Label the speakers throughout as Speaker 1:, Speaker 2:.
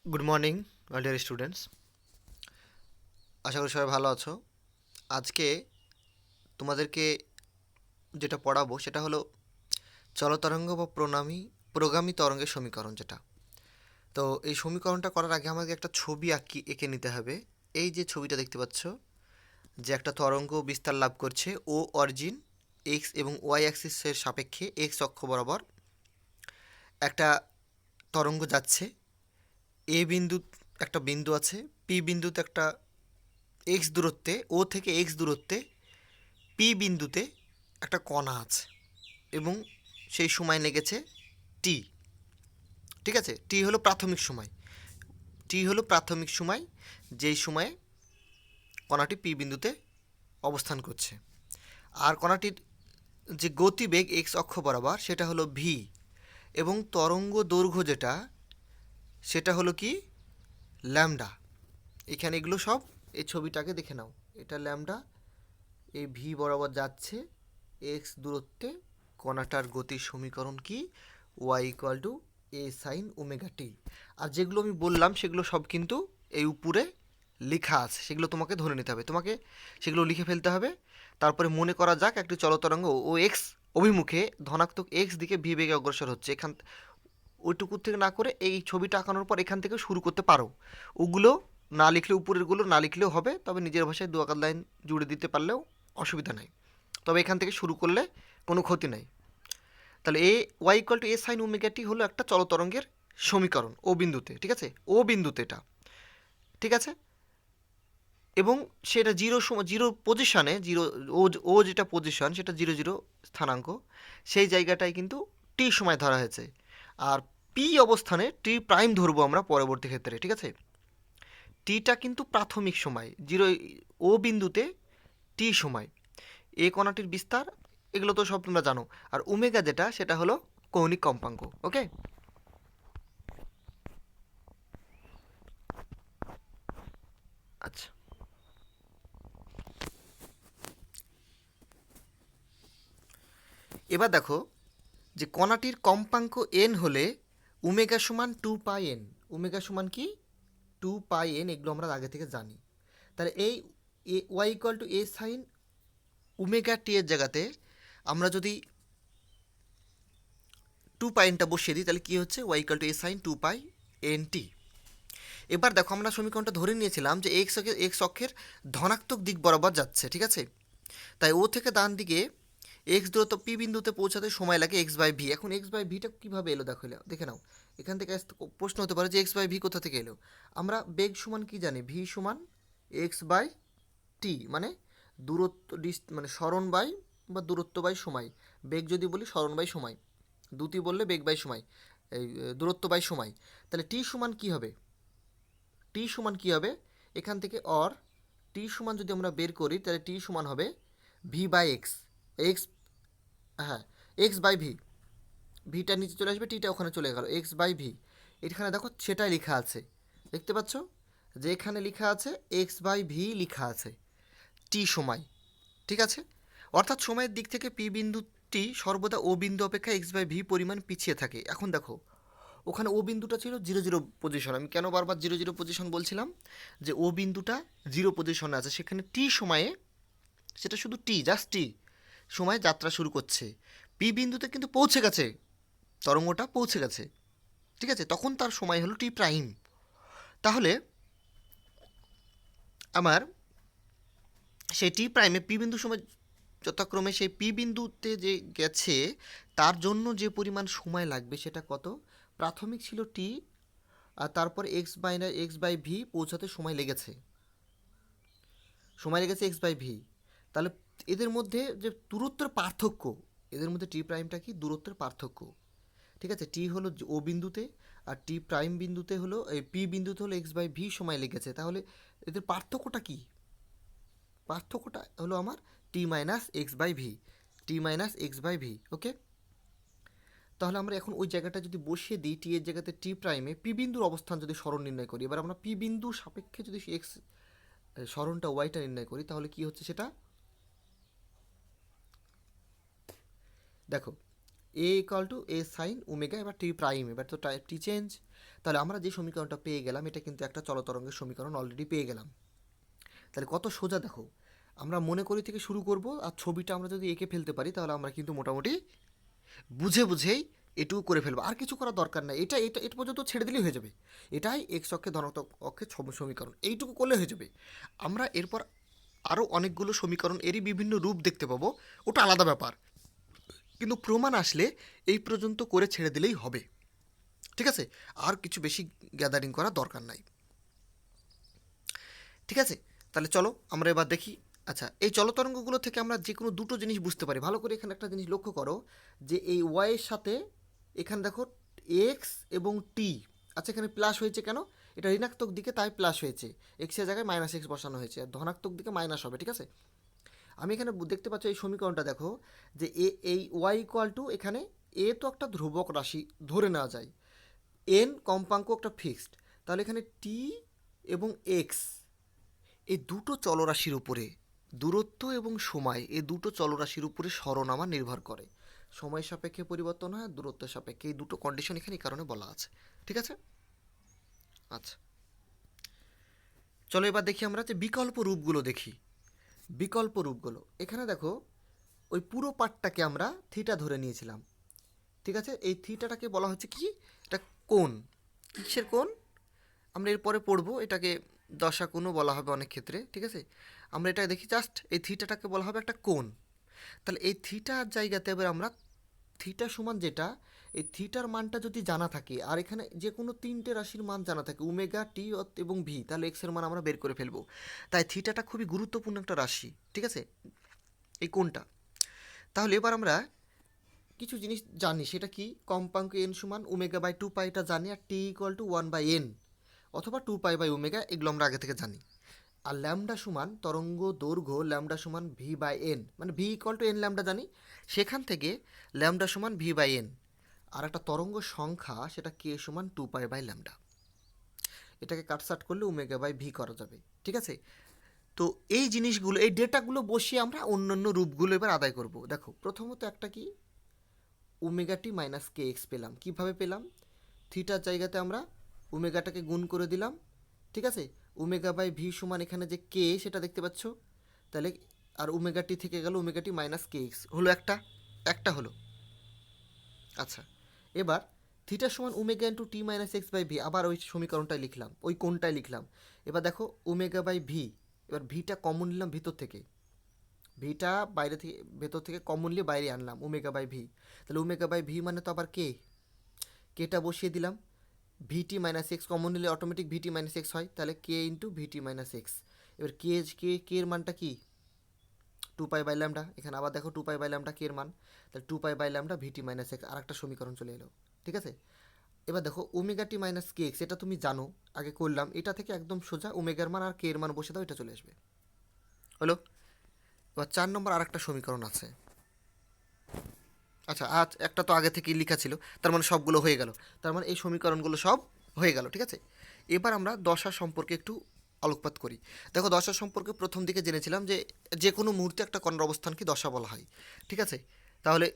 Speaker 1: Good morning dear students. আশা করি সবাই ভালো আছো। আজকে তোমাদেরকে যেটা পড়াবো সেটা হলো চলতরঙ্গ বা প্রগামী তরঙ্গের সমীকরণ যেটা। তো এই সমীকরণটা করার আগে আমাকে একটা ছবি এঁকে নিতে হবে। এই যে ছবিটা দেখতে পাচ্ছ, যে একটা তরঙ্গ বিস্তার লাভ করছে ও অরিজিন এক্স এবং ওয়াই অ্যাক্সিসের সাপেক্ষে এক্স অক্ষ বরাবর একটা তরঙ্গ যাচ্ছে। এ বিন্দু একটা বিন্দু আছে, পি বিন্দুতে একটা এক্স দূরত্বে, ও থেকে এক্স দূরত্বে পি বিন্দুতে একটা কণা আছে এবং সেই সময় লেগেছে টি। ঠিক আছে, টি হলো প্রাথমিক সময়। টি হলো প্রাথমিক সময় যেই সময়ে কণাটি পি বিন্দুতে অবস্থান করছে। আর কণাটির যে গতিবেগ এক্স অক্ষ বরাবর সেটা হলো ভি, এবং তরঙ্গ দৈর্ঘ্য যেটা সেটা হলো কি ল্যামডা। এখানে এগুলো সব এই ছবিটাকে দেখে নাও, এটা ল্যামডা। এই ভি বরাবর যাচ্ছে এক্স দূরত্বে, কণাটার গতির সমীকরণ কি? Y equal to A sine omega T. আর যেগুলো আমি বললাম সেগুলো সব কিন্তু এই উপরে লেখা আছে, সেগুলো তোমাকে ধরে নিতে হবে, তোমাকে সেগুলো লিখে ফেলতে হবে। তারপরে মনে করা যাক একটি চলতরঙ্গ ও এক্স অভিমুখে ধনাত্মক এক্স দিকে ভি বেগে অগ্রসর হচ্ছে। ওইটুকু থেকে না করে এই ছবিটা আঁকানোর পর এখান থেকে শুরু করতে পারো। ওগুলো না লিখলে, উপরেরগুলো না লিখলেও হবে, তবে নিজের ভাষায় দু একাধ লাইন জুড়ে দিতে পারলেও অসুবিধা নাই। তবে এখান থেকে শুরু করলে কোনো ক্ষতি নাই। তাহলে এ Y equal to A sine omega T হলো একটা চলতরঙ্গের সমীকরণ ও বিন্দুতে। ঠিক আছে, ও বিন্দুতে এটা। ঠিক আছে, এবং সেটা জিরো পজিশানে, ও ও যেটা পজিশন সেটা জিরো জিরো স্থানাঙ্ক, সেই জায়গাটায় কিন্তু টি সময় ধরা হয়েছে। আর পি অবস্থানে টি প্রাইম ধরবো আমরা পরবর্তী ক্ষেত্রে। ঠিক আছে, টিটা কিন্তু প্রাথমিক সময়, ও বিন্দুতে টি সময়, এ কণাটির বিস্তার, এগুলো তো সব তোমরা জানো। আর ওমেগা যেটা সেটা হলো কৌণিক কম্পাঙ্ক। ওকে, আচ্ছা। এবার দেখো যে কণাটির কম্পাঙ্ক এন হলে ওমেগা সমান টু পাই এন। ওমেগা সমান কি? টু পাই এন, এগুলো আমরা আগে থেকে জানি। তাহলে এই Y equal to A sine omega T এর জায়গাতে আমরা যদি টু পাই এনটা বসিয়ে দিই তাহলে কী হচ্ছে? Y equal to A sine two pi N T. এবার দেখো আমরা সমীকরণটা ধরে নিয়েছিলাম যে এক্স অক্ষের ধনাত্মক দিক বরাবর যাচ্ছে। ঠিক আছে, তাই ও থেকে ডান দিকে এক্স দূরত্ব পি বিন্দুতে পৌঁছাতে সময় লাগে এক্স বাই ভি। এখন এক্স বাই ভিটা কীভাবে এলো দেখো, দেখে নাও। এখান থেকে প্রশ্ন হতে পারে যে এক্স বাই ভি কোথা থেকে এলো। আমরা বেগ সমান কি জানি? ভি সমান এক্স বাই টি, মানে দূরত্ব মানে সরণ বাই বা দূরত্ব বাই সময়। বেগ যদি বলি সরণ বাই সময়, দুটি বললে বেগ বাই সময়, এই দূরত্ব বাই সময়। তাহলে টি সমান কি হবে? টি সমান কি হবে এখান থেকে? টি সমান যদি আমরা বের করি তাহলে টি সমান হবে ভি বাই এক্স। এক্স, হ্যাঁ, এক্স বাই ভি। ভিটা নিচে চলে আসবে, টিটা ওখানে চলে গেল, এক্স বাই ভি। এখানে দেখো সেটাই লেখা আছে, দেখতে পাচ্ছ যে এখানে লেখা আছে এক্স বাই ভি লেখা আছে টি সময়। ঠিক আছে, অর্থাৎ সময়ের দিক থেকে পি বিন্দুটি সর্বদা ও বিন্দু অপেক্ষা এক্স বাই ভি পরিমাণ পিছিয়ে থাকে। এখন দেখো ওখানে ও বিন্দুটা ছিল জিরো জিরো পজিশন। আমি কেন বারবার জিরো জিরো পজিশন বলছিলাম? যে ও বিন্দুটা জিরো পজিশনে আছে, সেখানে টি সময়ে, সেটা শুধু টি, জাস্ট টি সময়ে যাত্রা শুরু করছে। পি বিন্দুতে কিন্তু পৌঁছে গেছে, তরঙ্গটা পৌঁছে গেছে। ঠিক আছে, তখন তার সময় হলো টি প্রাইম। তাহলে আমার সেই টি প্রাইমে পি বিন্দু সময় যথাক্রমে সেই পি বিন্দুতে যে গেছে তার জন্য যে পরিমাণ সময় লাগবে সেটা কত? প্রাথমিক ছিল টি, আর তারপর এক্স বাই ভি পৌঁছাতে সময় লেগেছে এক্স বাই ভি। তাহলে এদের মধ্যে যে দূরত্বের পার্থক্য, এদের মধ্যে টি প্রাইমটা কি? দূরত্বের পার্থক্য। ঠিক আছে, টি হলো ও বিন্দুতে, আর টি প্রাইম বিন্দুতে হলো, এই পি বিন্দুতে হলো এক্স বাই ভি সময় লেগেছে। তাহলে এদের পার্থক্যটা কি? পার্থক্যটা হলো আমার T minus X by V, T minus X by V. Okay, তাহলে আমরা এখন ওই জায়গাটা যদি বসিয়ে দিই, টি এর জায়গাতে টি প্রাইমে পি বিন্দুর অবস্থান যদি সরণ নির্ণয় করি, এবার আমরা পি বিন্দুর সাপেক্ষে যদি এক্স সরণটা ওয়াইটা নির্ণয় করি তাহলে কি হচ্ছে সেটা দেখো। A equal to A sine omega, এবার টি প্রাইম, এবার তো টি চেঞ্জ। তাহলে আমরা যে সমীকরণটা পেয়ে গেলাম এটা কিন্তু একটা চলতরঙ্গের সমীকরণ অলরেডি পেয়ে গেলাম। তাহলে কত সোজা দেখো, আমরা মনে করি থেকে শুরু করব, আর ছবিটা আমরা যদি এঁকে ফেলতে পারি তাহলে আমরা কিন্তু মোটামুটি বুঝে বুঝেই এটুকু করে ফেলবো, আর কিছু করার দরকার নাই। এটা পর্যন্ত ছেড়ে দিলেই হয়ে যাবে। এটাই এক্স অক্ষে ধনাত্মক অক্ষে সমীকরণ, এইটুকু করলে হয়ে যাবে। আমরা এরপর আরও অনেকগুলো সমীকরণ এরই বিভিন্ন রূপ দেখতে পাবো, ওটা আলাদা ব্যাপার, কিন্তু প্রমাণ আসলে এই পর্যন্ত করে ছেড়ে দিলেই হবে। ঠিক আছে, আর কিছু বেশি গ্যাদারিং করার দরকার নাই। ঠিক আছে, তাহলে চলো আমরা এবার দেখি। আচ্ছা, এই চলতরঙ্গগুলো থেকে আমরা যে কোনো দুটো জিনিস বুঝতে পারি। ভালো করে এখানে একটা জিনিস লক্ষ্য করো, যে এই ওয়াইয়ের সাথে এখানে দেখো এক্স এবং টি, আচ্ছা এখানে প্লাস হয়েছে কেন? এটা ঋণাত্মক দিকে তাই প্লাস হয়েছে, এক্সের জায়গায় মাইনাস এক্স বসানো হয়েছে, আর ধনাত্মক দিকে মাইনাস হবে। ঠিক আছে, আমি এখানে দেখতে পাচ্ছ এই সমীকরণটা দেখো, যে এই ওয়াই ইকুয়াল টু, এখানে এ তো একটা ধ্রুবক রাশি ধরে নেওয়া যায়, এন কম্পাঙ্ক একটা ফিক্সড, তাহলে এখানে টি এবং এক্স এই দুটো চলরাশির উপরে, দূরত্ব এবং সময় এই দুটো চলরাশির উপরে সরনামা নির্ভর করে। সময় সাপেক্ষে পরিবর্তন হয়, দূরত্বের সাপেক্ষে, এই দুটো কন্ডিশন এখানে এই কারণে বলা আছে। ঠিক আছে, আচ্ছা চলো এবার দেখি আমরা যে বিকল্প রূপগুলো দেখি। বিকল্প রূপগুলো এখানে দেখো, ওই পুরো পার্টটাকে আমরা থিটা ধরে নিয়েছিলাম। ঠিক আছে, এই থিটাটাকে বলা হচ্ছে কি, এটা কোণ। কিসের কোণ আমরা এরপরে পড়বো, এটাকে দশা কোণও বলা হবে অনেক ক্ষেত্রে। ঠিক আছে, আমরা এটা দেখি জাস্ট এই থিটাটাকে বলা হবে একটা কোণ। তাহলে এই থিটার জায়গাতে এবার আমরা থিটা সমান যেটা, এই থিটার মানটা যদি জানা থাকে, আর এখানে যে কোনো তিনটে রাশির মান জানা থাকে, ওমেগা, টি এবং ভি, তাহলে এক্সের মান আমরা বের করে ফেলবো। তাই থিটাটা খুবই গুরুত্বপূর্ণ একটা রাশি। ঠিক আছে, এই কোণটা। তাহলে এবার আমরা কিছু জিনিস জানি, সেটা কি, কম্পাঙ্ক এন সমান ওমেগা বাই টু পাই, এটা জানি, আর T equal to one by N অথবা টু পাই বাই ওমেগা, এগুলো আমরা আগে থেকে জানি। আর ল্যামডা সমান তরঙ্গ দৈর্ঘ্য, ল্যামডা সমান ভি বাই এন, মানে V equal two N lambda জানি, সেখান থেকে ল্যামডা সমান ভি বাই এন। আর একটা তরঙ্গ সংখ্যা, সেটা কে সমান টু পাই বাই ল্যামডা, এটাকে কাটসাট করলে ওমেগা বাই ভি করা যাবে। ঠিক আছে, তো এই জিনিসগুলো, এই ডেটাগুলো বসিয়ে আমরা অন্যান্য রূপগুলো এবার আদায় করব। দেখো প্রথমত একটা কি, omega T minus K x পেলাম। কীভাবে পেলাম? থিটার জায়গাতে আমরা ওমেগাটাকে গুণ করে দিলাম। ঠিক আছে, ওমেগা বাই ভি সমান এখানে যে কে সেটা দেখতে পাচ্ছ, তাহলে আর ওমেগা টি থেকে গেল omega T minus K X, হলো একটা, একটা হলো। আচ্ছা, এবার থিটা সমান omega into T minus X by V, আবার ওই সমীকরণটাই লিখলাম, ওই কোণটাই লিখলাম। এবার দেখো ওমেগা বাই ভি, এবার ভিটা কমন নিলাম ভিতর থেকে, ভিটা বাইরে থেকে, ভেতর থেকে কমন নিয়ে বাইরে আনলাম ওমেগা বাই ভি। তাহলে ওমেগা বাই ভি মানে তো আবার কে, কেটা বসিয়ে দিলাম, ভিটি মাইনাস এক্স কমন নিলে অটোমেটিক ভিটি মাইনাস এক্স হয়, তাহলে কে ইন্টু ভিটি মাইনাস এক্স। এবার কে এর মানটা কি, টু পাই বাই ল্যামডা, এখানে আবার দেখো two pi by lambda K এর মান, তাহলে two pi by lambda VT minus X, আর একটা সমীকরণ চলে এলো। ঠিক আছে, এবার দেখো omega T minus K X, এটা তুমি জানো, আগে করলাম, এটা থেকে একদম সোজা ওমেগার মান আর কে এর মান বসে দাও, এটা চলে আসবে। হলো, এবার 4 নম্বর আর একটা সমীকরণ আছে। আচ্ছা, আজ একটা তো আগে থেকেই লেখা ছিল, তার মানে সবগুলো হয়ে গেল, তার মানে এই সমীকরণগুলো সব হয়ে গেল। ঠিক আছে, এবার আমরা দশা সম্পর্কে একটু আলোকপাত করি। দেখো দশা সম্পর্কে প্রথম দিকে জেনেছিলাম যে যে কোনো মুহূর্তে একটা কণার অবস্থানকে দশা বলা হয়। ঠিক আছে, তাহলে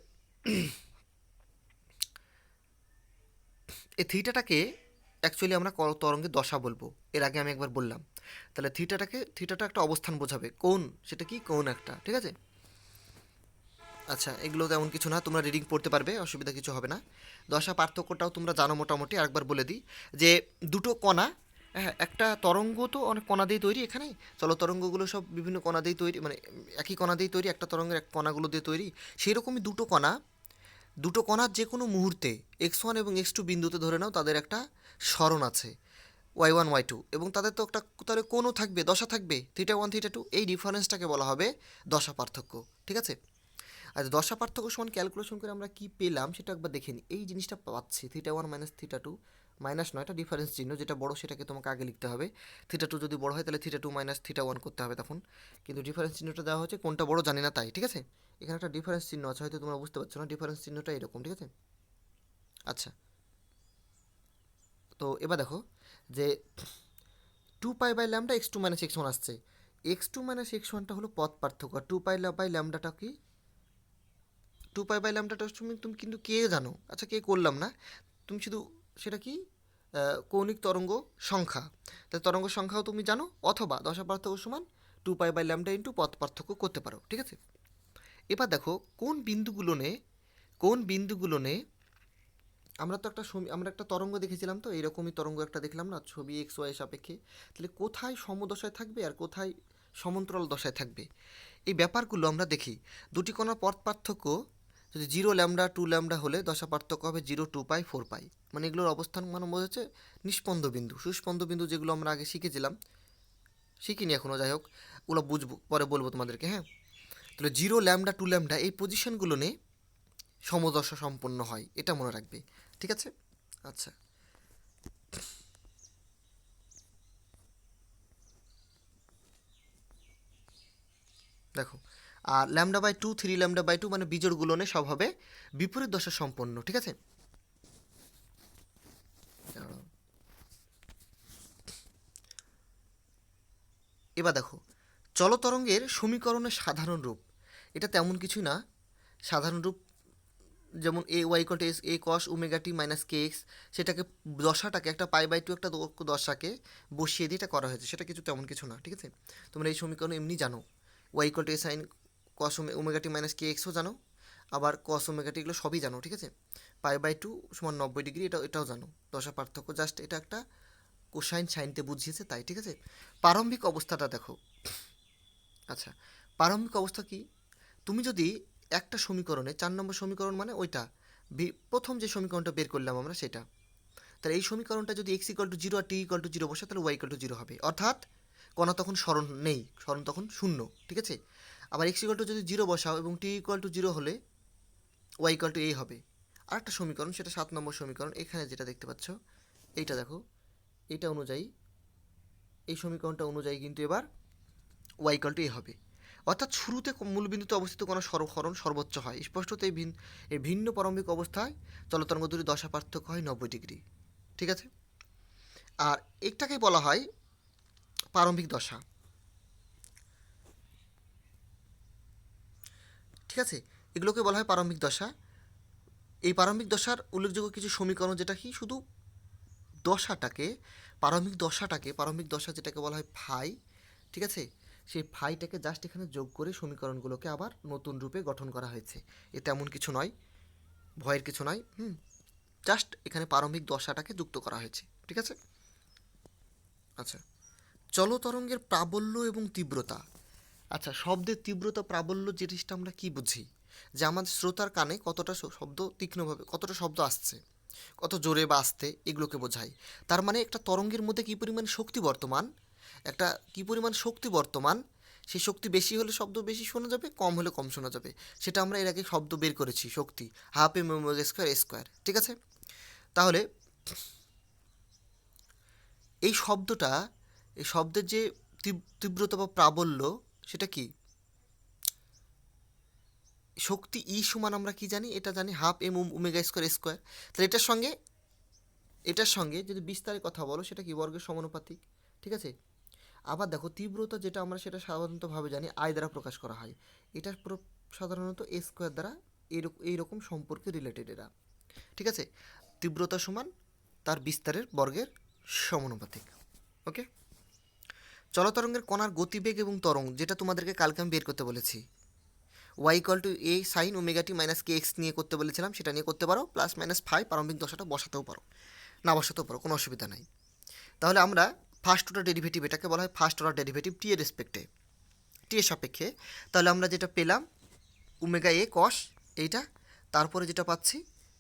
Speaker 1: এই থিটাটাকে অ্যাকচুয়ালি আমরা তরঙ্গের দশা বলবো, এর আগে আমি একবার বললাম। তাহলে থিটাটা একটা অবস্থান বোঝাবে, কোন সেটা কি, কোন একটা। ঠিক আছে, আচ্ছা এগুলো তেমন কিছু না, তোমরা রিডিং পড়তে পারবে, অসুবিধা কিছু হবে না। দশা পার্থক্যটাও তোমরা জানো মোটামুটি, আরেকবার বলে দিই, যে দুটো কণা, হ্যাঁ একটা তরঙ্গ তো অনেক কণা দিয়ে তৈরি, এখানে চলো তরঙ্গগুলো সব বিভিন্ন কণা দিয়ে তৈরি, মানে একই কণা দিয়ে তৈরি, একটা তরঙ্গের এক কণাগুলো দিয়ে তৈরি। সেই রকমই দুটো কণার যে কোনো মুহূর্তে এক্স ওয়ান এবং এক্স টু বিন্দুতে ধরে নাও তাদের একটা সরণ আছে, ওয়াই ওয়ান ওয়াই টু, এবং তাদের তো একটা তাহলে কোণও থাকবে, দশা থাকবে, থিটা ওয়ান থিটা টু, এই ডিফারেন্সটাকে বলা হবে দশা পার্থক্য। ঠিক আছে, আচ্ছা দশা পার্থক্য সমান ক্যালকুলেশন করে আমরা কি পেলাম সেটা একবার দেখে নিই। এই জিনিসটা পাচ্ছি, theta one minus theta two, minus নয়, এটা ডিফারেন্স চিহ্ন, যেটা বড় সেটাকে তোমাকে আগে লিখতে হবে। থিটা টু যদি বড় হয় তাহলে theta two minus theta one করতে হবে তখন, কিন্তু ডিফারেন্স চিহ্নটা দেওয়া হচ্ছে, কোনটা বড় জানি না তাই। ঠিক আছে, এখানে একটা ডিফারেন্স চিহ্ন আছে, হয়তো তোমরা বুঝতে পারছো না, ডিফারেন্স চিহ্নটা এরকম। ঠিক আছে, আচ্ছা তো এবার দেখো যে two pi by lambda X two minus X one আসছে, এক্স টু মাইনাস এক্স ওয়ানটা হলো পথ পার্থক্য, আর টু পাই বাই ল্যামডাটা কি, টু পাই বাই ল্যামডাটা তুমি তুমি কিন্তু কে জানো, আচ্ছা কে করলাম না, তুমি শুধু সেটা কি কৌণিক তরঙ্গ সংখ্যা, তাহলে তরঙ্গ সংখ্যাও তুমি জানো, অথবা দশা পার্থক্য সমান 2π/λ ইন্টু পথ পার্থক্য করতে পারো, ঠিক আছে। এবার দেখো কোন বিন্দুগুলো নে আমরা তো আমরা একটা তরঙ্গ দেখেছিলাম, তো এইরকমই তরঙ্গ একটা দেখলাম না ছবি এক্স ওয়াই সাপেক্ষে, তাহলে কোথায় সমদশায় থাকবে আর কোথায় সমান্তরাল দশায় থাকবে, এই ব্যাপারগুলো আমরা দেখি। দুটি কণার পথ পার্থক্য যদি 0λ 2λ হলে দশা পার্থক্য হবে 0 2π 4π, মানে এগুলোর অবস্থান মানে বোঝা যাচ্ছে নিষ্পন্দ বিন্দু, সুস্পন্দ বিন্দু যেগুলো আমরা আগে শিখেছিলাম, শিখিনি এখনও, যাই হোক ওগুলো বুঝবো, পরে বলবো তোমাদেরকে, হ্যাঁ। তাহলে 0λ 2λ এই পজিশনগুলো নিয়ে সমদশা সম্পন্ন হয়, এটা মনে রাখবে, ঠিক আছে। আচ্ছা, দেখো, আর λ/2 3λ/2 মানে বিজোড়গুলো নিয়ে সব হবে বিপরীত দশা সম্পন্ন, ঠিক আছে। এবার দেখো চলতরঙ্গের সমীকরণের সাধারণ রূপ, এটা তেমন কিছুই না, সাধারণ রূপ যেমন a cos ω t - kx, সেটাকে দশাটাকে একটা π/2 একটা দশাকে বসিয়ে দিয়ে এটা করা হয়েছে, সেটা কিছু তেমন কিছু না, ঠিক আছে। তোমরা এই সমীকরণ এমনি জানো, y = a sin cos ω t - kxও জানো, আবার cos ω t এগুলো সবই জানো, ঠিক আছে। π/2 = 90 ডিগ্রি, এটাও জানো, দশা পার্থক্য, জাস্ট এটা একটা কোসাইন সাইনতে বুঝিয়েছে তাই, ঠিক আছে। প্রারম্ভিক অবস্থাটা দেখো। আচ্ছা, প্রারম্ভিক অবস্থা কি, তুমি যদি একটা সমীকরণে 4 নম্বর সমীকরণ মানে ওইটা প্রথম যে সমীকরণটা বের করলাম আমরা সেটা, তাহলে এই সমীকরণটা যদি x = 0 আর t = 0 বসে, তাহলে y = 0 হবে, অর্থাৎ কণা তখন সরণ নেই, সরণ তখন শূন্য, ঠিক আছে। আবার x = যদি 0 বসাও এবং t = 0 হলে y = a হবে। আর একটা সমীকরণ, সেটা 7 নম্বর সমীকরণ, এখানে যেটা দেখতে পাচ্ছ এইটা দেখো, এইটা অনুযায়ী, এই সমীকরণটা অনুযায়ী কিন্তু এবার y = a হবে, অর্থাৎ শুরুতে মূলবিন্দুতে অবস্থিত কোনো সরণ সর্বোচ্চ হয়, স্পষ্টত এই ভিন্ন প্রারম্ভিক অবস্থায় চলতরঙ্গ দুটি দশা পার্থক্য হয় 90 ডিগ্রি, ঠিক আছে। আর একটাকেই বলা হয় প্রারম্ভিক দশা, ঠিক আছে, এগুলোকে বলা হয় প্রারম্ভিক দশা। এই প্রারম্ভিক দশার উল্লেখযোগ্য কিছু সমীকরণ, যেটা কি শুধু দশাটাকে, প্রারম্ভিক দশা যেটাকে বলা হয় ফাই, ঠিক আছে, সেই ফাইটাকে জাস্ট এখানে যোগ করে সমীকরণগুলোকে আবার নতুন রূপে গঠন করা হয়েছে, এতে এমন কিছু নয়, ভয়ের কিছু নয়, জাস্ট এখানে প্রারম্ভিক দশাটাকে যুক্ত করা হয়েছে, ঠিক আছে। আচ্ছা, চলতরঙ্গের প্রাবল্য এবং তীব্রতা। আচ্ছা, শব্দের তীব্রতা প্রাবল্য জিনিসটা আমরা কি বুঝি, যে আমাদের শ্রোতার কানে কতটা শব্দ তীক্ষ্ণভাবে, কতটা শব্দ আসছে, কত জোরে বা আস্তে, এগুলোকে বোঝায়। তার মানে একটা তরঙ্গের মধ্যে কী পরিমাণ শক্তি বর্তমান, সেই শক্তি বেশি হলে শব্দ বেশি শোনা যাবে, কম হলে কম শোনা যাবে, সেটা আমরা এর আগে শব্দ বের করেছি, শক্তি 1/2 mω² ঠিক আছে। তাহলে এই শব্দের যে তীব্রতা বা প্রাবল্য, সেটা কি শক্তি ই সমান আমরা কি জানি, এটা জানি 1/2 mω²²। তাহলে এটার সঙ্গে যদি বিস্তারের কথা বলো, সেটা কি বর্গের সমানুপাতিক, ঠিক আছে। আবার দেখো তীব্রতা যেটা আমরা সেটা সাধারণতভাবে জানি আই দ্বারা প্রকাশ করা হয়, এটা সাধারণত a² দ্বারা এইরকম সম্পর্কে রিলেটেড এরা, ঠিক আছে। তীব্রতা সমান তার বিস্তারের বর্গের সমানুপাতিক, ওকে। চলতরঙ্গের কণার গতিবেগ এবং তরঙ্গ, যেটা তোমাদেরকে কালকে আমি বের করতে বলেছি, y = a sin ω t - kx নিয়ে করতে বলেছিলাম, সেটা নিয়ে করতে পারো, +-5 প্রারম্ভিক দশাটা বসাতেও পারো, না বসাতেও পারো, কোনো অসুবিধা নাই। তাহলে আমরা ফার্স্ট অর্ডার ডেরিভেটিভ, এটাকে বলা হয় ফার্স্ট অর্ডার ডেরিভেটিভ টি এর রেসপেক্টে, টি এর সাপেক্ষে, তাহলে আমরা যেটা পেলাম ω a cos এইটা, তারপরে যেটা পাচ্ছি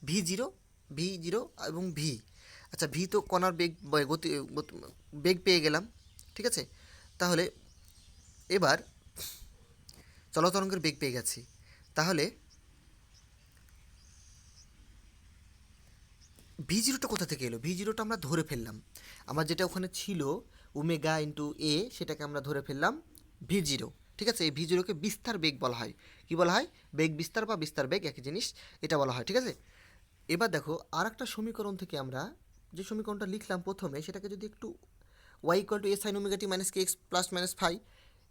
Speaker 1: v0 এবং ভি। আচ্ছা, ভি তো কণার বেগ পেয়ে গেলাম, ঠিক আছে। তাহলে এবার চলতরঙ্গের বেগ পেয়ে গেছি, তাহলে v0টা কোথা থেকে এলো, v0টা আমরা ধরে ফেললাম, আমার যেটা ওখানে ছিল ω × a, সেটাকে আমরা ধরে ফেললাম v0, ঠিক আছে। এই v0কে বিস্তার বেগ বলা হয়, কি বলা হয়, বেগ বিস্তার বা বিস্তার বেগ একই জিনিস, এটা বলা হয়, ঠিক আছে। এবার দেখো আর একটা সমীকরণ থেকে আমরা যে সমীকরণটা লিখলাম প্রথমে, সেটাকে যদি একটু y = a sin ω t - kx +-5,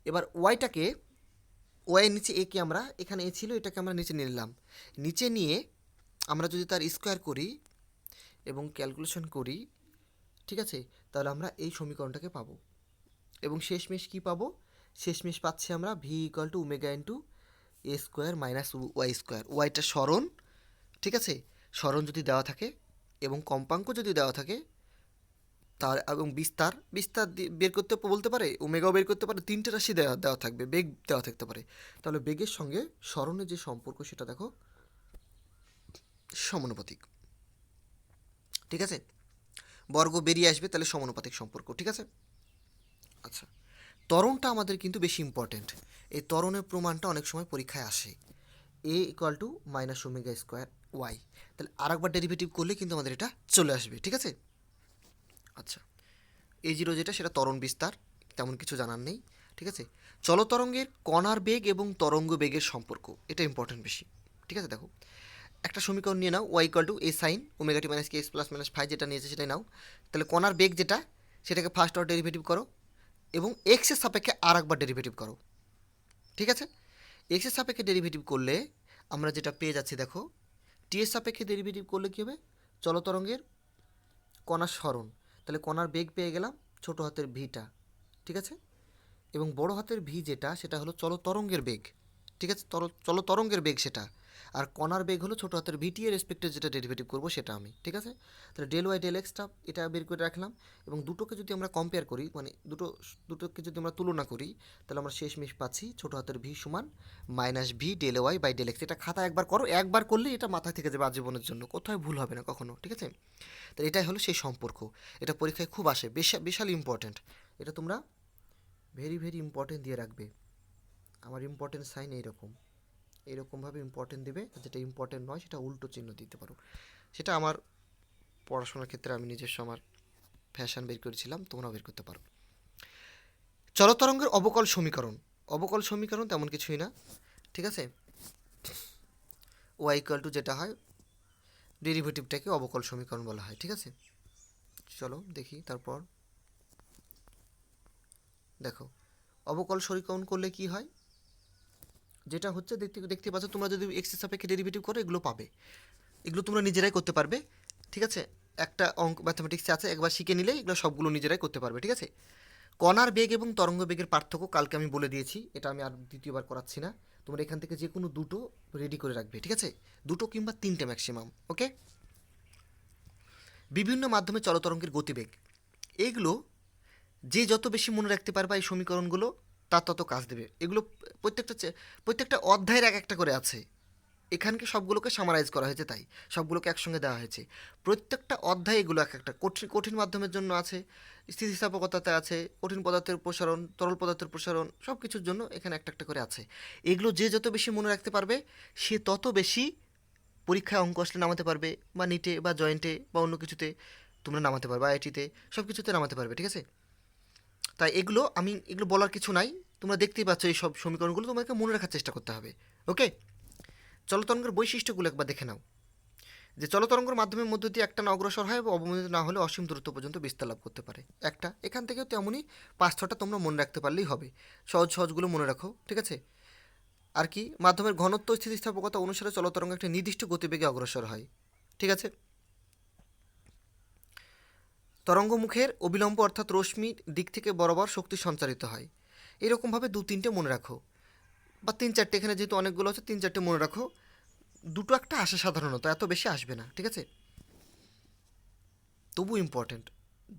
Speaker 1: এবার ওয়াইয়ের নিচে এ কে আমরা, এখানে এ ছিল, এটাকে আমরা নিচে নিলাম, নিচে নিয়ে আমরা যদি তার স্কোয়ার করি এবং ক্যালকুলেশন করি, ঠিক আছে, তাহলে আমরা এই সমীকরণটাকে পাবো এবং শেষমেশ কী পাবো? শেষমেশ পাচ্ছি আমরা V equal to omega into A square minus Y square. ওয়াইটা স্মরণ, ঠিক আছে, স্মরণ যদি দেওয়া থাকে এবং কম্পাঙ্ক যদি দেওয়া থাকে তার এবং বিস্তার বিস্তার বের করতে বলতে পারে, ওমেগাও বের করতে পারে, তিনটে রাশি দেওয়া দেওয়া থাকবে, বেগ দেওয়া থাকতে পারে। তাহলে বেগের সঙ্গে স্মরণের যে সম্পর্ক সেটা দেখো সমানুপাতিক, ঠিক আছে, বর্গ বেরিয়ে আসবে, তাহলে সমানুপাতিক সম্পর্ক, ঠিক আছে। আচ্ছা, ত্বরণটা আমাদের কিন্তু বেশি ইম্পর্টেন্ট। এই ত্বরণের প্রমাণটা অনেক সময় পরীক্ষায় আসে, A equal to minus omega square Y. তাহলে আর একবার ডেরিভেটিভ করলে কিন্তু আমাদের এটা চলে আসবে, ঠিক আছে। আচ্ছা, এ জিরো যেটা সেটা ত্বরণ বিস্তার, তেমন কিছু জানার নেই, ঠিক আছে। চলতরঙ্গের কণার বেগ এবং তরঙ্গ বেগের সম্পর্ক, এটা ইম্পর্টেন্ট বেশি, ঠিক আছে। দেখো একটা সমীকরণ নিয়ে নাও, Y equal to A sine omega T minus K S plus minus five, যেটা নিয়েছে সেটাই নাও। তাহলে কণার বেগ যেটা সেটাকে ফার্স্ট অর্ডার ডেরিভেটিভ করো এবং এক্সের সাপেক্ষে আর একবার ডেরিভেটিভ করো, ঠিক আছে। এক্সের সাপেক্ষে ডেরিভেটিভ করলে আমরা যেটা পেয়ে যাচ্ছি দেখো, টি এর সাপেক্ষে ডেরিভেটিভ করলে কী হবে? চলতরঙ্গের কণার স্মরণ, তাহলে কণার বেগ পেয়ে গেলাম ছোটো হাতের ভিটা, ঠিক আছে, এবং বড় হাতের ভি যেটা সেটা হলো চলতরঙ্গের বেগ, ঠিক আছে, চলতরঙ্গের বেগ সেটা, আর কণার বেগ হলো ছোটো হাতের ভিটি এর রেসপেক্টে যেটা ডেরিভেটিভ করবো সেটা আমি, ঠিক আছে। তাহলে ডেল ওয়াই ডেল এক্সটা এটা বের করে রাখলাম এবং দুটোকে যদি আমরা কম্পেয়ার করি, মানে দুটোকে যদি আমরা তুলনা করি, তাহলে আমরা শেষমেশ পাচ্ছি ছোটো হাতের ভি সমান minus V del Y by del X. এটা খাতা একবার করো, একবার করলে এটা মাথায় থেকে যাবে আজীবনের জন্য, কোথায় ভুল হবে না কখনো, ঠিক আছে। তাহলে এটাই হলো সেই সম্পর্ক, এটা পরীক্ষায় খুব আসে, বিশাল ইম্পর্ট্যান্ট, এটা তোমরা ভেরি ভেরি ইম্পর্টেন্ট দিয়ে রাখবে। আমার ইম্পর্টেন্ট সাইন এইরকমভাবে ইম্পর্টেন্ট দেবে, যেটা ইম্পর্টেন্ট নয় সেটা উল্টো চিহ্ন দিতে পারো। সেটা আমার পড়াশোনার ক্ষেত্রে আমি নিজস্ব আমার ফ্যাশন বের করেছিলাম, তোমরাও বের করতে পারো। চলতরঙ্গের অবকল সমীকরণ, অবকল সমীকরণ তেমন কিছুই না, ঠিক আছে। ওয়াই ইকুয়াল টু যেটা হয় ডেরিভেটিভটাকে অবকল সমীকরণ বলা হয়, ঠিক আছে। চলো দেখি তারপর। দেখো অবকল সমীকরণ করলে কি হয়, যেটা হচ্ছে দেখতে পাচ্ছ, তোমরা যদি এক্সের সাপেক্ষে ডেরিভেটিভ করো এগুলো পাবে, এগুলো তোমরা নিজেরাই করতে পারবে, ঠিক আছে। একটা অঙ্ক ম্যাথামেটিক্সে আছে, একবার শিখে নিলে এগুলো সবগুলো নিজেরাই করতে পারবে, ঠিক আছে। কণার বেগ এবং তরঙ্গ বেগের পার্থক্য কালকে আমি বলে দিয়েছি, এটা আমি আর দ্বিতীয়বার করাচ্ছি না। তোমরা এখান থেকে যে কোনো দুটো রেডি করে রাখবে, ঠিক আছে, দুটো কিংবা তিনটে ম্যাক্সিমাম, ওকে। বিভিন্ন মাধ্যমে চলতরঙ্গের গতিবেগ, এইগুলো যে যত বেশি মনে রাখতে পারবা এই সমীকরণগুলো তার তত কাজ দেবে। এগুলো প্রত্যেকটা অধ্যায়ের এক একটা করে আছে, এখানকে সবগুলোকে সামারাইজ করা হয়েছে, তাই সবগুলোকে একসঙ্গে দেওয়া হয়েছে। প্রত্যেকটা অধ্যায় এগুলো এক একটা কঠিন কঠিন মাধ্যমের জন্য আছে, স্থিতিস্থাপকতাতে আছে, কঠিন পদার্থের প্রসারণ, তরল পদার্থের প্রসারণ, সব কিছুর জন্য এখানে একটা একটা করে আছে। এগুলো যে যত বেশি মনে রাখতে পারবে সে তত বেশি পরীক্ষায় অঙ্ক আসলে নামাতে পারবে, বা নিটে বা জয়েন্টে বা অন্য কিছুতে তোমরা নামাতে পারবে, আইআইটিতে সব কিছুতে নামাতে পারবে, ঠিক আছে। তাই এগুলো বলার কিছু নাই, তোমরা দেখতেই পাচ্ছ এই সব সমীকরণগুলো তোমাকে মনে রাখার চেষ্টা করতে হবে, ওকে। চলতরঙ্গের বৈশিষ্ট্যগুলো একবার দেখে নাও, যে চলতরঙ্গের মাধ্যমের মধ্য দিয়ে একটা না অগ্রসর হয় এবং অবমন্দিত না হলে অসীম দূরত্ব পর্যন্ত বিস্তার লাভ করতে পারে একটা। এখান থেকেও তেমনই 5-6টা তোমরা মনে রাখতে পারলেই হবে, সহজগুলো মনে রাখো, ঠিক আছে। আর কি, মাধ্যমের ঘনত্ব স্থিতিস্থাপকতা অনুসারে চলতরঙ্গ একটা নির্দিষ্ট গতিবেগে অগ্রসর হয়, ঠিক আছে। তরঙ্গমুখের অবিলম্ব অর্থাৎ রশ্মির দিক থেকে বরাবর শক্তি সঞ্চারিত হয়। এরকমভাবে 2-3টে মনে রাখো, বা 3-4টে, এখানে যেহেতু অনেকগুলো আছে 3-4টে মনে রাখো, দুটো একটা আসে সাধারণত, এত বেশি আসবে না, ঠিক আছে। তবু ইম্পর্টেন্ট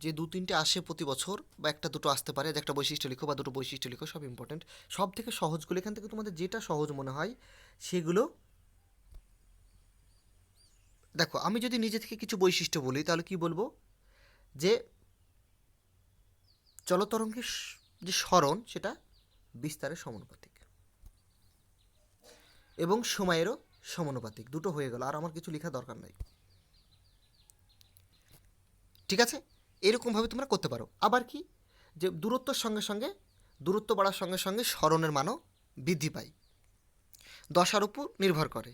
Speaker 1: যে 2-3টে আসে প্রতি বছর, বা একটা দুটো আসতে পারে, যে একটা বৈশিষ্ট্য লিখো বা দুটো বৈশিষ্ট্য লিখো, সব ইম্পর্টেন্ট। সব থেকে সহজগুলো এখান থেকে তোমাদের যেটা সহজ মনে হয় সেগুলো দেখো। আমি যদি নিজে থেকে কিছু বৈশিষ্ট্য বলি তাহলে কি বলবো, যে চলতরঙ্গের যে স্মরণ সেটা বিস্তারের সমানুপাতিক এবং সময়েরও সমানুপাতিক, দুটো হয়ে গেল, আর আমার কিছু লেখা দরকার নাই, ঠিক আছে। এরকমভাবে তোমরা করতে পারো। আবার কি, যে দূরত্ব বাড়ার সঙ্গে সঙ্গে স্মরণের মানও বৃদ্ধি পায়, দশার উপর নির্ভর করে,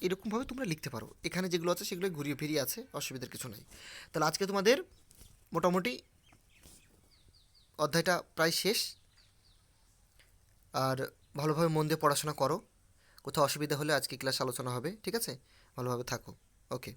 Speaker 1: এরকমভাবে তোমরা লিখতে পারো। এখানে যেগুলো আছে সেগুলো ঘুরিয়ে ফিরিয়ে আছে, অসুবিধার কিছু নাই। তাহলে আজকে তোমাদের মোটামুটি অধ্যায়টা প্রায় শেষ, আর ভালোভাবে মন দিয়ে পড়াশোনা করো, কোথাও অসুবিধা হলে আজকে ক্লাস আলোচনা হবে, ঠিক আছে। ভালোভাবে থাকো, ওকে।